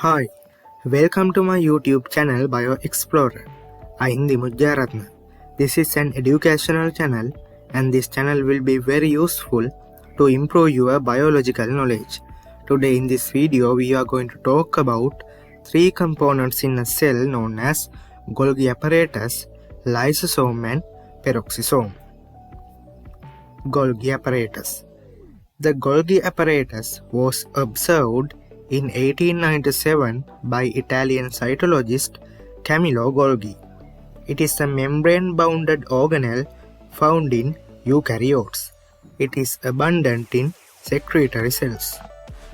Hi, welcome to my YouTube channel Bio Explorer. I am Dimujjaratna. This is an educational channel and this channel will be very useful to improve your biological knowledge. Today in this video we are going to talk about three components in a cell known as Golgi apparatus, lysosome and peroxisome. Golgi apparatus. The Golgi apparatus was observed in 1897 by Italian cytologist Camillo Golgi. It is a membrane-bounded organelle found in eukaryotes. It is abundant in secretory cells.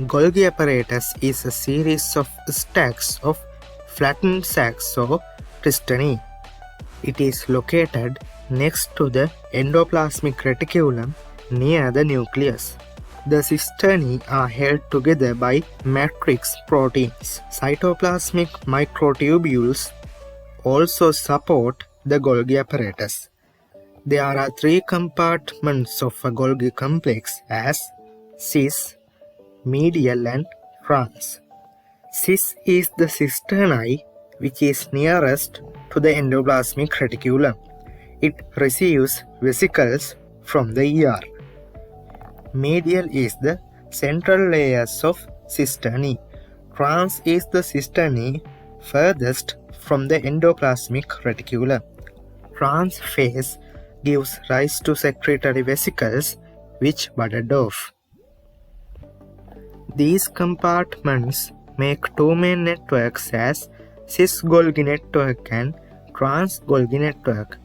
Golgi apparatus is a series of stacks of flattened sacs or cisternae. It is located next to the endoplasmic reticulum near the nucleus. The cisternae are held together by matrix proteins. Cytoplasmic microtubules also support the Golgi apparatus. There are three compartments of a Golgi complex as cis, medial and trans. Cis is the cisternae which is nearest to the endoplasmic reticulum. It receives vesicles from the ER. Medial is the central layers of cisternae. Trans is the cisternae furthest from the endoplasmic reticulum. Trans phase gives rise to secretory vesicles which budded off. These compartments make two main networks as cis-Golgi network and trans-Golgi network.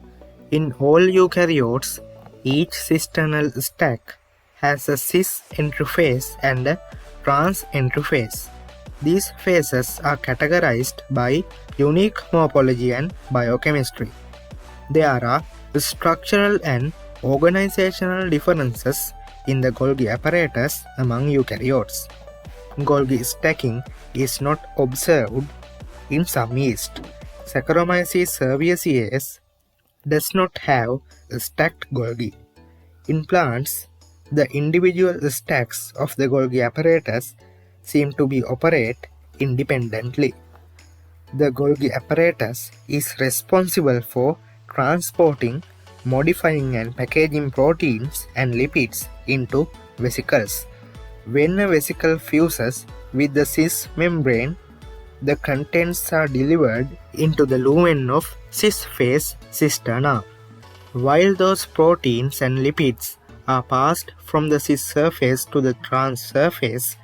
In all eukaryotes, each cisternal stack has a cis interface and a trans interface. These phases are categorized by unique morphology and biochemistry. There are structural and organizational differences in the Golgi apparatus among eukaryotes. Golgi stacking is not observed in some yeast. Saccharomyces cerevisiae does not have a stacked Golgi. In plants, the individual stacks of the Golgi apparatus seem to operate independently. The Golgi apparatus is responsible for transporting, modifying and packaging proteins and lipids into vesicles. When a vesicle fuses with the cis membrane, the contents are delivered into the lumen of cis phase cisterna. While those proteins and lipids are passed from the cis surface to the trans surface,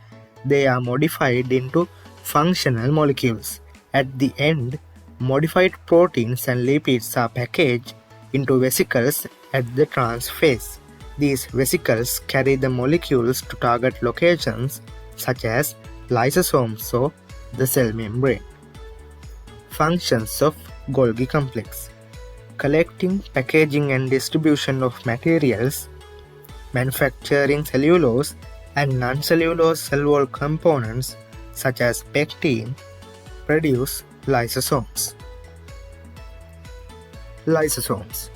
they are modified into functional molecules. At the end, modified proteins and lipids are packaged into vesicles at the trans phase. These vesicles carry the molecules to target locations such as lysosomes or the cell membrane. Functions of Golgi complex: collecting, packaging and distribution of materials, manufacturing cellulose and non-cellulose cell wall components such as pectin, produce lysosomes. Lysosomes.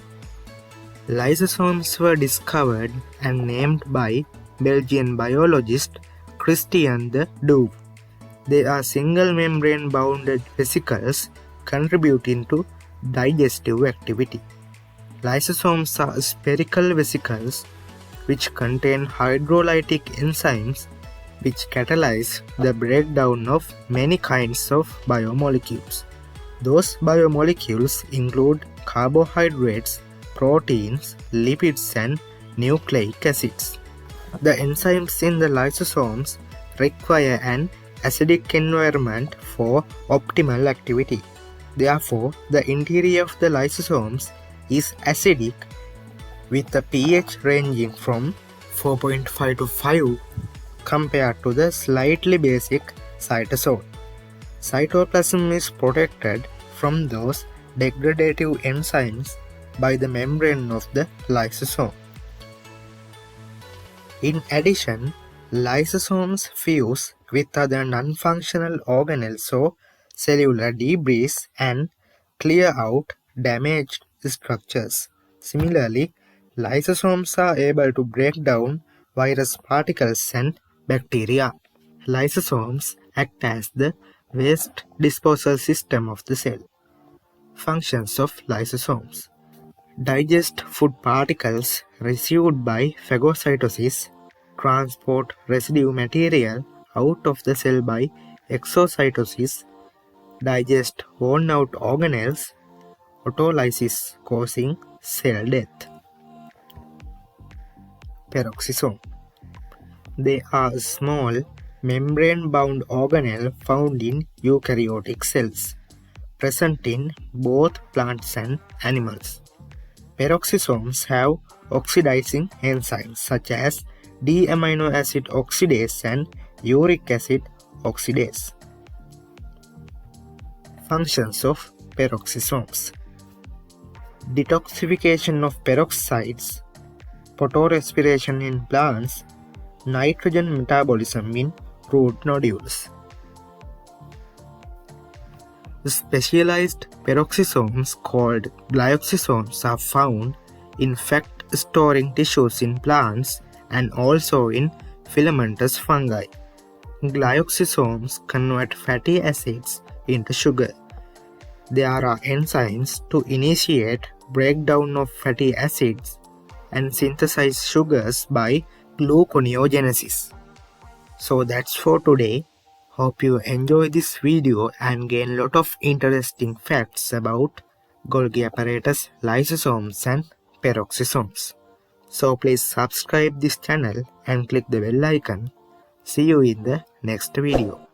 Lysosomes were discovered and named by Belgian biologist Christian de Duve. They are single membrane bounded vesicles contributing to digestive activity. Lysosomes are spherical vesicles which contain hydrolytic enzymes which catalyze the breakdown of many kinds of biomolecules. Those biomolecules include carbohydrates, proteins, lipids and nucleic acids. The enzymes in the lysosomes require an acidic environment for optimal activity. Therefore, the interior of the lysosomes is acidic with a pH ranging from 4.5 to 5 compared to the slightly basic cytosol. Cytoplasm is protected from those degradative enzymes by the membrane of the lysosome. In addition, lysosomes fuse with other non-functional organelles or cellular debris and clear out damaged structures. Similarly, lysosomes are able to break down virus particles and bacteria. Lysosomes act as the waste disposal system of the cell. Functions of lysosomes: digest food particles received by phagocytosis, transport residue material out of the cell by exocytosis, digest worn out organelles, autolysis causing cell death. Peroxisome: they are small membrane-bound organelles found in eukaryotic cells, present in both plants and animals. Peroxisomes have oxidizing enzymes such as D-amino acid oxidase and uric acid oxidase. Functions of peroxisomes: detoxification of peroxides, photorespiration in plants, nitrogen metabolism in root nodules. Specialized peroxisomes called glyoxysomes are found in fat-storing tissues in plants and also in filamentous fungi. Glyoxysomes convert fatty acids into sugar. There are enzymes to initiate breakdown of fatty acids and synthesize sugars by gluconeogenesis. So that's for today. Hope you enjoy this video and gain lot of interesting facts about Golgi apparatus, lysosomes and peroxisomes. So please subscribe this channel and click the bell icon. See you in the next video.